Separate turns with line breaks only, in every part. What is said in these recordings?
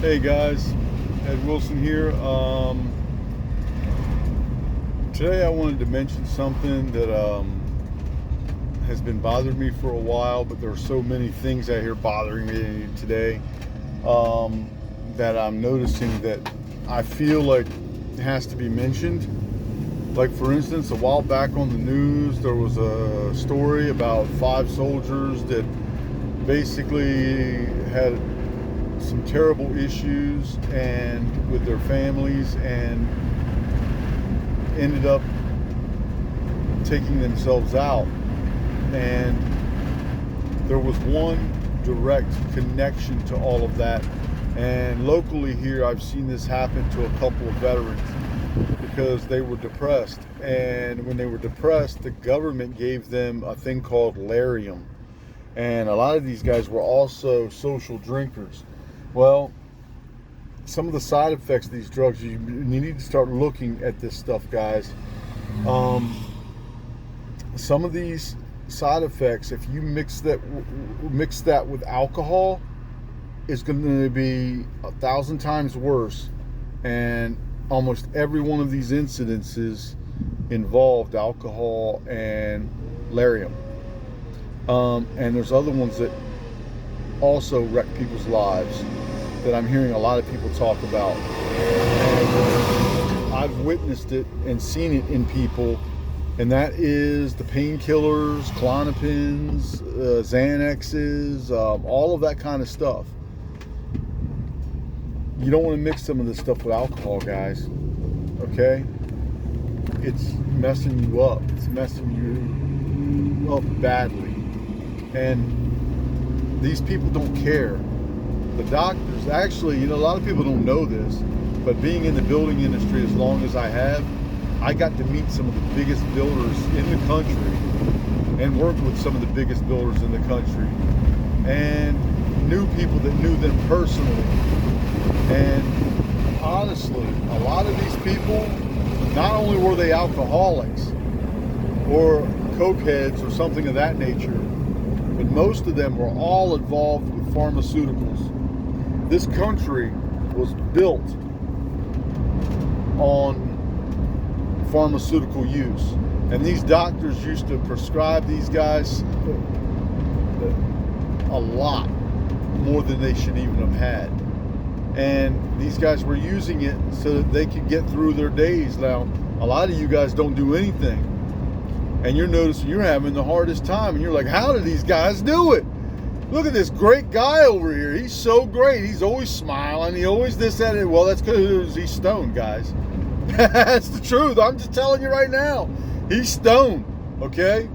Hey guys, Ed Wilson here. Today I wanted to mention something that has been bothering me for a while, but there are so many things out here bothering me today that I'm noticing that I feel like it has to be mentioned. Like, for instance, a while back on the news, there was a story about 5 soldiers that basically had some terrible issues and with their families and ended up taking themselves out. And there was one direct connection to all of that. And locally here, I've seen this happen to a couple of veterans because they were depressed. And when they were depressed, the government gave them a thing called Larium. And a lot of these guys were also social drinkers. Well, some of the side effects of these drugs, you need to start looking at this stuff, guys. Some of these side effects, if you mix that with alcohol, is going to be 1,000 times worse. And almost every one of these incidences involved alcohol and Larium. And there's other ones that also wreck people's lives that I'm hearing a lot of people talk about. And I've witnessed it and seen it in people, and that is the painkillers, Klonopins, Xanaxes, all of that kind of stuff. You don't want to mix some of this stuff with alcohol, guys. Okay? It's messing you up. It's messing you up badly. And these people don't care. The doctors, actually, a lot of people don't know this, but being in the building industry as long as I have, I got to meet some of the biggest builders in the country and work with some of the biggest builders in the country and knew people that knew them personally. And honestly, a lot of these people, not only were they alcoholics or cokeheads or something of that nature, but most of them were all involved with pharmaceuticals. This country was built on pharmaceutical use. And these doctors used to prescribe these guys a lot more than they should even have had. And these guys were using it so that they could get through their days. Now, a lot of you guys don't do anything. And you're noticing you're having the hardest time. And you're like, how do these guys do it? Look at this great guy over here. He's so great. He's always smiling. He always this, that, and well, that's because he's stoned, guys. That's the truth. I'm just telling you right now. He's stoned, okay?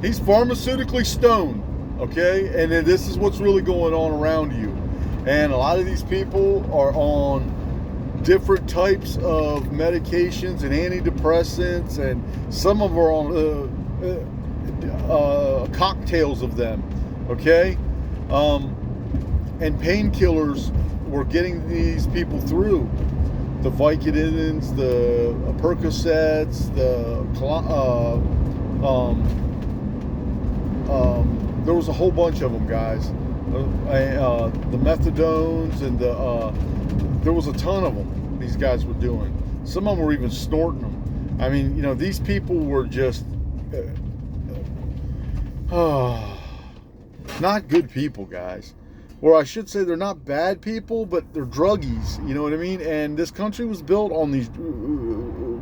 He's pharmaceutically stoned, okay? And then this is what's really going on around you. And a lot of these people are on different types of medications and antidepressants, and some of them are on cocktails of them. Okay? And painkillers were getting these people through. The Vicodins, the Percocets, there was a whole bunch of them, guys. The methadones and there was a ton of them these guys were doing. Some of them were even snorting them. I mean, these people were just not good people, guys. Or I should say they're not bad people, but they're druggies. You know what I mean? And this country was built on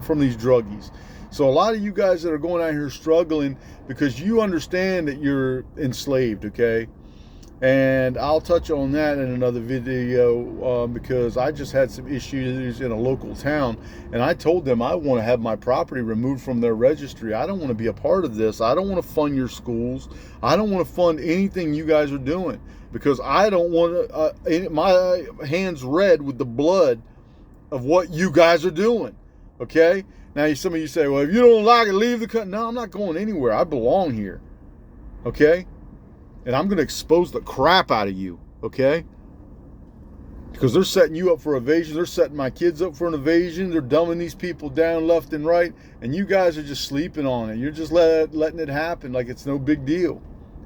from these druggies. So a lot of you guys that are going out here struggling because you understand that you're enslaved, okay? And I'll touch on that in another video because I just had some issues in a local town, and I told them I want to have my property removed from their registry. I don't want to be a part of this. I don't want to fund your schools. I don't want to fund anything you guys are doing because I don't want my hands red with the blood of what you guys are doing. Okay? Now, some of you say, well, if you don't like it, leave the country. No, I'm not going anywhere. I belong here. Okay? And I'm going to expose the crap out of you, okay? Because they're setting you up for evasion. They're setting my kids up for an evasion. They're dumbing these people down left and right. And you guys are just sleeping on it. You're just letting it happen like it's no big deal.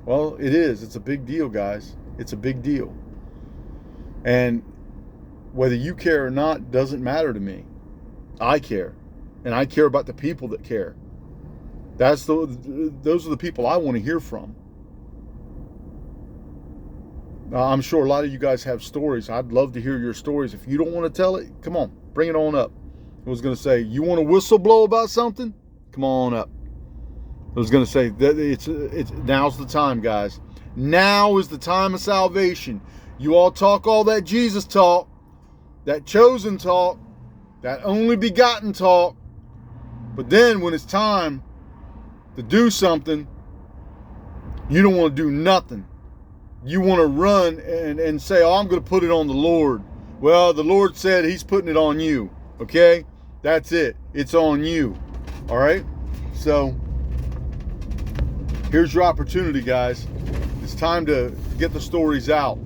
Well, it is. It's a big deal, guys. It's a big deal. And Whether you care or not doesn't matter to me. I care. And I care about the people that care. Those are the people I want to hear from. I'm sure a lot of you guys have stories. I'd love to hear your stories. If you don't want to tell it, come on, bring it on up. I was going to say, you want to whistle blow about something? Come on up. I was going to say that it's now's the time, guys. Now is the time of salvation. You all talk all that Jesus talk, that chosen talk, that only begotten talk. But then when it's time to do something, you don't want to do nothing. You want to run and say, oh, I'm going to put it on the Lord. Well, the Lord said he's putting it on you. Okay? That's it. It's on you. All right? So here's your opportunity, guys. It's time to get the stories out.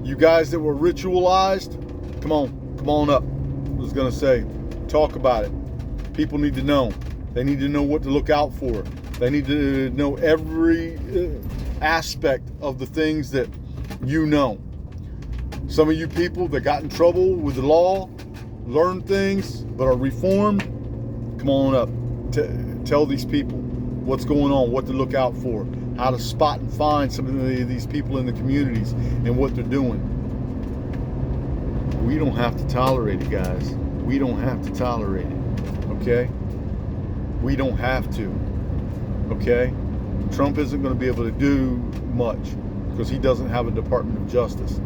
You guys that were ritualized, come on up. I was going to say, talk about it. People need to know. They need to know what to look out for. They need to know every aspect of the things that you know. Some of you people that got in trouble with the law, learned things, but are reformed, come on up. Tell these people what's going on, what to look out for, how to spot and find some of these people in the communities and what they're doing. We don't have to tolerate it, guys. We don't have to tolerate it, okay? We don't have to, okay? Trump isn't going to be able to do much because he doesn't have a Department of Justice.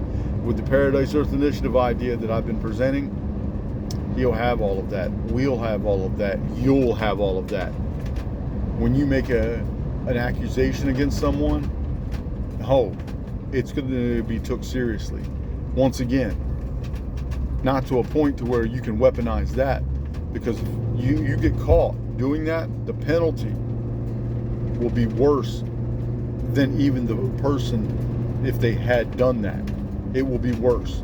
With the Paradise Earth Initiative idea that I've been presenting, he'll have all of that. We'll have all of that. You'll have all of that. When you make an accusation against someone, it's going to be took seriously. Once again, not to a point to where you can weaponize that, because if you get caught doing that, the penalty will be worse than even the person if they had done that. It will be worse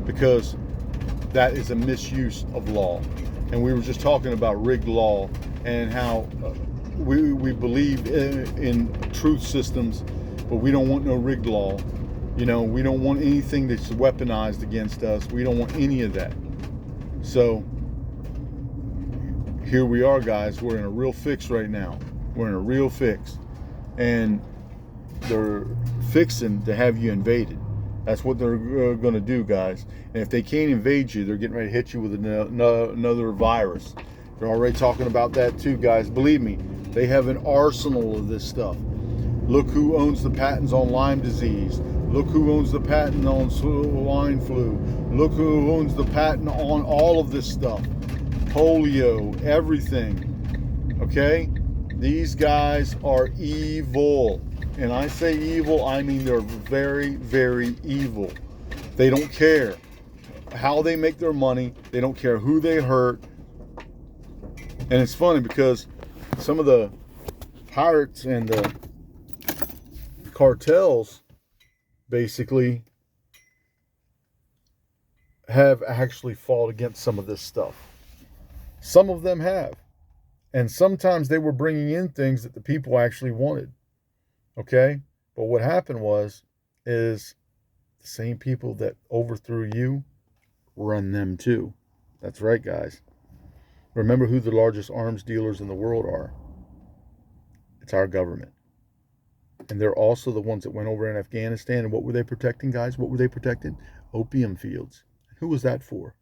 because that is a misuse of law. And we were just talking about rigged law and how we believe in truth systems, but we don't want no rigged law. You know, we don't want anything that's weaponized against us. We don't want any of that. So here we are, guys. We're in a real fix right now. We're in a real fix. And they're fixing to have you invaded. That's what they're going to do, guys. And if they can't invade you, they're getting ready to hit you with another virus. They're already talking about that too, guys. Believe me, they have an arsenal of this stuff. Look who owns the patents on Lyme disease. Look who owns the patent on swine flu. Look who owns the patent on all of this stuff. Polio, everything. Okay? These guys are evil. And I say evil, I mean they're very, very evil. They don't care how they make their money. They don't care who they hurt. And it's funny because some of the pirates and the cartels basically have actually fought against some of this stuff. Some of them have. And sometimes they were bringing in things that the people actually wanted. Okay? But what happened is the same people that overthrew you run them too. That's right, guys. Remember who the largest arms dealers in the world are. It's our government. And they're also the ones that went over in Afghanistan. And what were they protecting, guys? What were they protecting? Opium fields. Who was that for?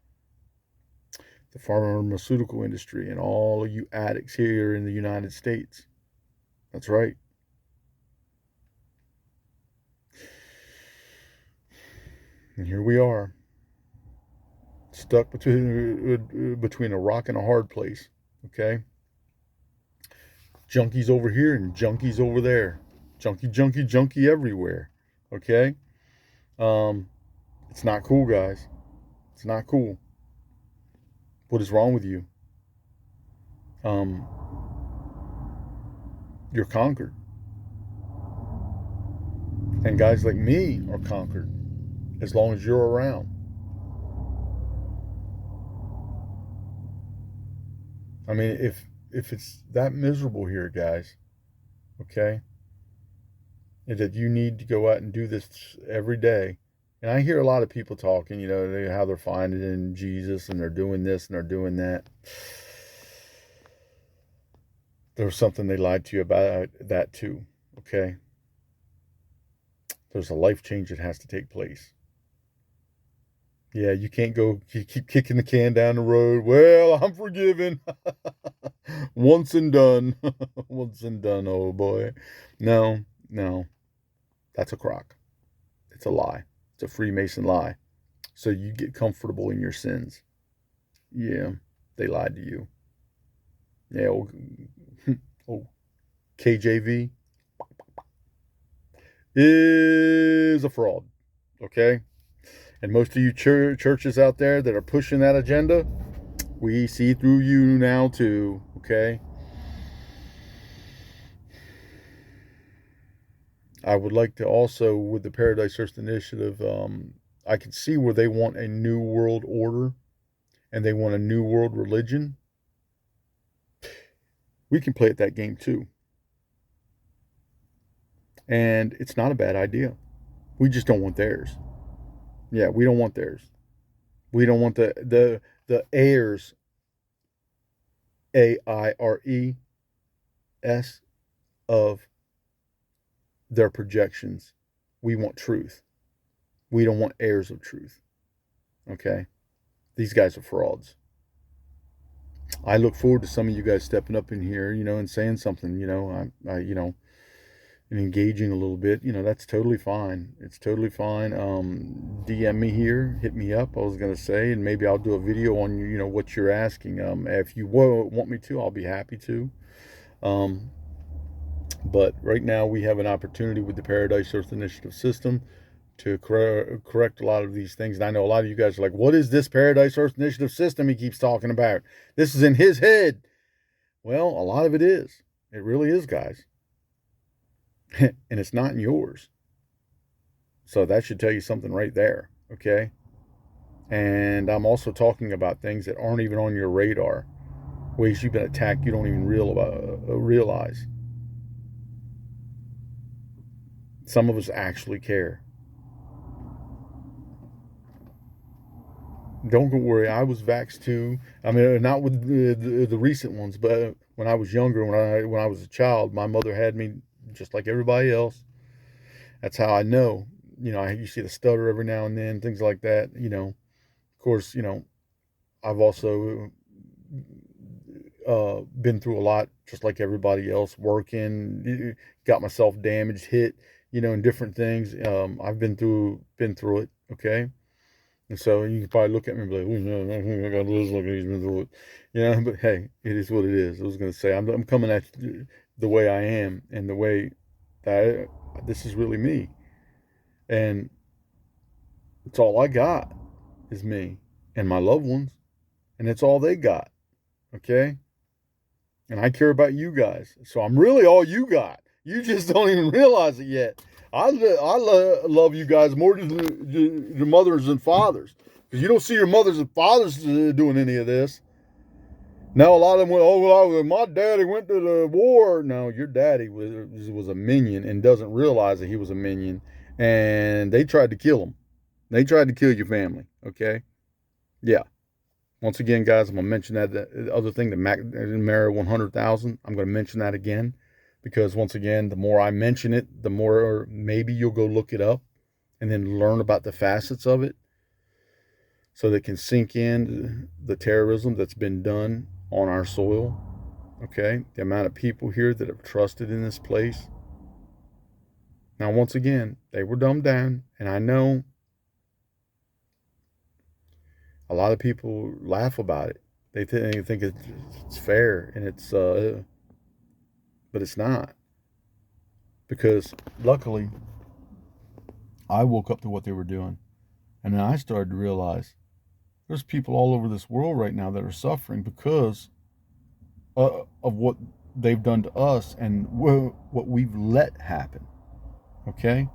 The pharmaceutical industry and all of you addicts here in the United States. That's right. And here we are, stuck between a rock and a hard place, okay? Junkies over here and junkies over there. Junkie everywhere, okay? It's not cool, guys. It's not cool. What is wrong with you? You're conquered. And guys like me are conquered as long as you're around. I mean, if it's that miserable here, guys, okay, and that you need to go out and do this every day, And I hear a lot of people talking, how they're finding in Jesus and they're doing this and they're doing that. There's something they lied to you about that too. Okay. There's a life change that has to take place. Yeah, you can't go keep kicking the can down the road. Well, I'm forgiven. Once and done. Once and done, oh boy. No, no. That's a crock. It's a lie. It's a Freemason lie. So you get comfortable in your sins. Yeah, they lied to you. Yeah, oh, KJV is a fraud. Okay? And most of you churches out there that are pushing that agenda, we see through you now too. Okay? I would like to also, with the Paradise Earth Initiative, I can see where they want a new world order and they want a new world religion. We can play at that game too. And it's not a bad idea. We just don't want theirs. Yeah, we don't want theirs. We don't want the heirs, AIRES, of their projections. We want truth. We don't want heirs of truth. Okay? These guys are frauds. I look forward to some of you guys stepping up in here, and saying something, and engaging a little bit. That's totally fine. It's totally fine. DM me here, hit me up. I was gonna say, and maybe I'll do a video on what you're asking. If you want me to, I'll be happy to. Um, but right now we have an opportunity with the Paradise Earth Initiative system to correct a lot of these things. And I know a lot of you guys are like, what is this Paradise Earth Initiative system he keeps talking about? This is in his head. Well, a lot of it is. It really is, guys. And it's not in yours. So that should tell you something right there. Okay. And I'm also talking about things that aren't even on your radar, ways you've been attacked you don't even realize. Some of us actually care. Don't worry, I was vaxxed too. I mean, not with the recent ones, but when I was younger, when I was a child, my mother had me just like everybody else. That's how I know. You see the stutter every now and then, things like that. Of course, I've also been through a lot, just like everybody else, working, got myself damaged, hit, and different things. I've been through it. Okay. And so you can probably look at me and be like, oh, I got this look, he's been through it. But hey, it is what it is. I was going to say, I'm coming at you the way I am and the way that this is really me. And it's all I got is me and my loved ones. And it's all they got. Okay? And I care about you guys. So I'm really all you got. You just don't even realize it yet. I love you guys more than your mothers and fathers. Because you don't see your mothers and fathers doing any of this. Now, a lot of them went, oh, well, my daddy went to the war. No, your daddy was a minion and doesn't realize that he was a minion. And they tried to kill him. They tried to kill your family. Okay? Yeah. Once again, guys, I'm going to mention that the other thing, the McNamara 100,000. I'm going to mention that again because, once again, the more I mention it, the more maybe you'll go look it up and then learn about the facets of it so they can sink in the terrorism that's been done on our soil. Okay? The amount of people here that have trusted in this place. Now, once again, they were dumbed down, and I know a lot of people laugh about it. They think it's fair, and but it's not. Because luckily, I woke up to what they were doing, and then I started to realize there's people all over this world right now that are suffering because of what they've done to us and what we've let happen. Okay?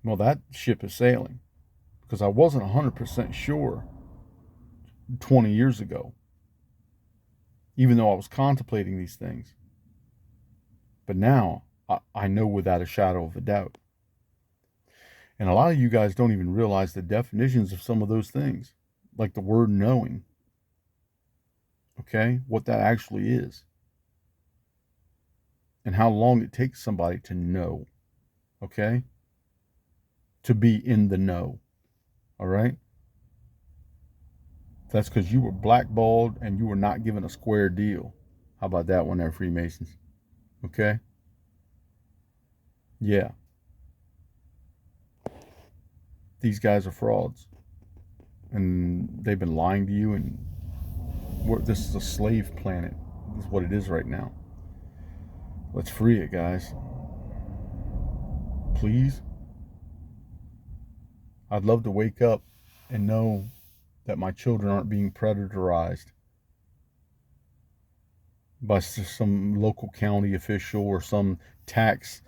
Well, that ship is sailing because I wasn't 100% sure 20 years ago, even though I was contemplating these things. But now I know without a shadow of a doubt. And a lot of you guys don't even realize the definitions of some of those things, like the word knowing. Okay? What that actually is. And how long it takes somebody to know. Okay? To be in the know. All right? That's because you were blackballed and you were not given a square deal. How about that one there, Freemasons? Okay? Yeah. These guys are frauds. And they've been lying to you, and this is a slave planet. This is what it is right now. Let's free it, guys. Please. I'd love to wake up and know that my children aren't being predatorized by some local county official or some tax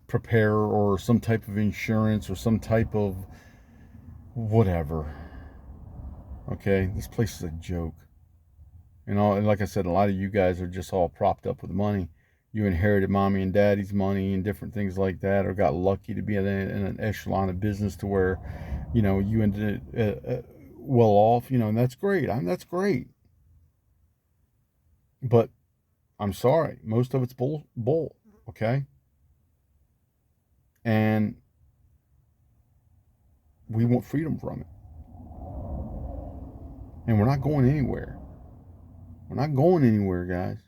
preparer or some type of insurance or some type of whatever. Okay, this place is a joke. And like I said, a lot of you guys are just all propped up with money. You inherited mommy and daddy's money and different things like that, or got lucky to be in an echelon of business to where, you ended well off, and that's great. That's great. But I'm sorry, most of it's bull, okay? And we want freedom from it. And we're not going anywhere. We're not going anywhere, guys.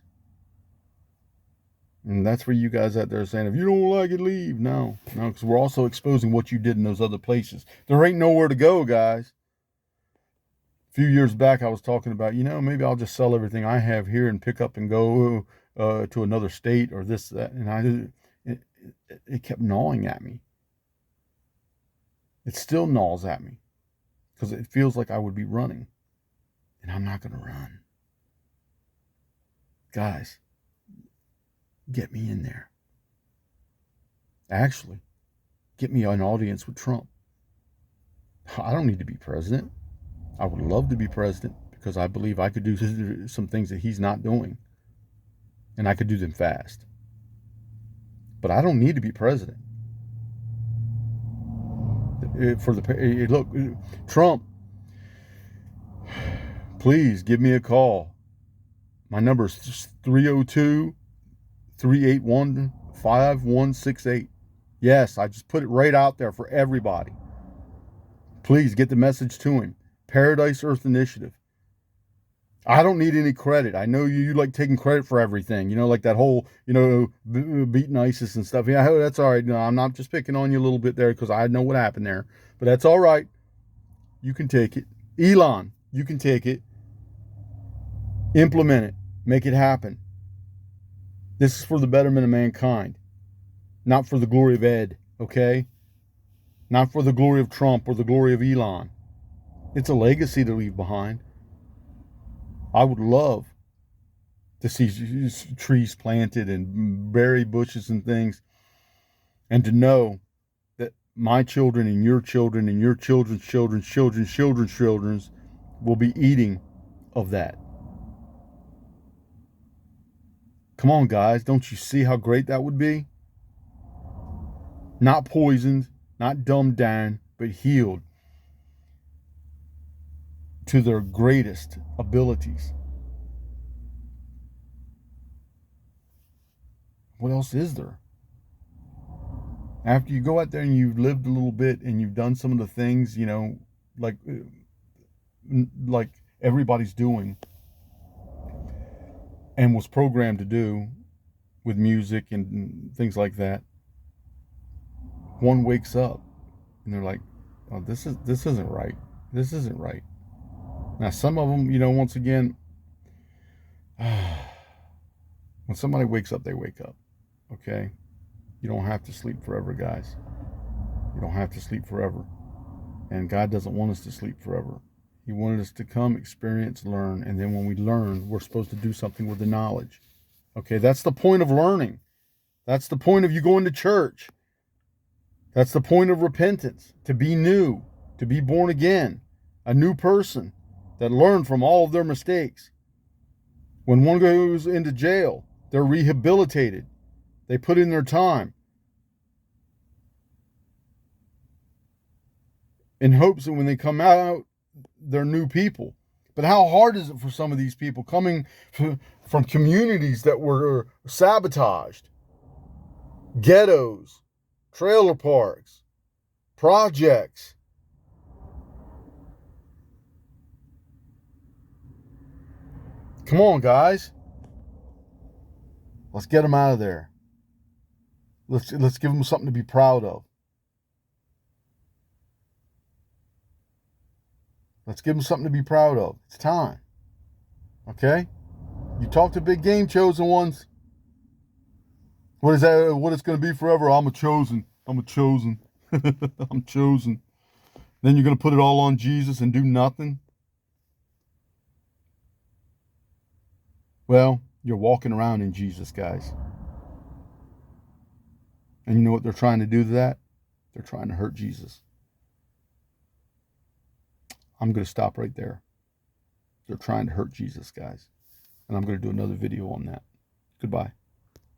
And that's for you guys out there saying, if you don't like it, leave. No, because we're also exposing what you did in those other places. There ain't nowhere to go, guys. A few years back, I was talking about, maybe I'll just sell everything I have here and pick up and go to another state or this, that. And it kept gnawing at me. It still gnaws at me because it feels like I would be running. And I'm not going to run. Guys, get me in there. Actually, get me an audience with Trump. I don't need to be president. I would love to be president because I believe I could do some things that he's not doing. And I could do them fast. But I don't need to be president. Look, Trump, please give me a call. My number is 302-381-5168. Yes, I just put it right out there for everybody. Please get the message to him. Paradise Earth Initiative. I don't need any credit. I know you like taking credit for everything. Like that whole, beating ISIS and stuff. Yeah, that's all right. No, I'm not just picking on you a little bit there because I know what happened there. But that's all right. You can take it. Elon, you can take it. Implement it. Make it happen. This is for the betterment of mankind. Not for the glory of Ed, okay? Not for the glory of Trump or the glory of Elon. It's a legacy to leave behind. I would love to see trees planted and berry bushes and things, and to know that my children and your children and your children's children's children's children's children's will be eating of that. Come on, guys. Don't you see how great that would be? Not poisoned, not dumbed down, but healed to their greatest abilities. What else is there? After you go out there and you've lived a little bit and you've done some of the things, like everybody's doing and was programmed to do with music and things like that, one wakes up and they're like, oh, this isn't right. This isn't right. Now, some of them, once again, when somebody wakes up, they wake up. Okay? You don't have to sleep forever, guys. You don't have to sleep forever. And God doesn't want us to sleep forever. He wanted us to come, experience, learn, and then when we learn, we're supposed to do something with the knowledge. Okay? That's the point of learning. That's the point of you going to church. That's the point of repentance, to be new, to be born again, a new person that learned from all of their mistakes. When one goes into jail, they're rehabilitated. They put in their time. in hopes that when they come out, they're new people. But how hard is it for some of these people coming from communities that were sabotaged, ghettos, trailer parks, projects? Come on, guys. Let's get them out of there. Let's give them something to be proud of. Let's give them something to be proud of. It's time. Okay? You talk to big game chosen ones. What is that? What it's going to be forever? I'm a chosen. I'm chosen. Then you're going to put it all on Jesus and do nothing? Well, you're walking around in Jesus, guys. And you know what they're trying to do to that? They're trying to hurt Jesus. I'm going to stop right there. They're trying to hurt Jesus, guys. And I'm going to do another video on that. Goodbye.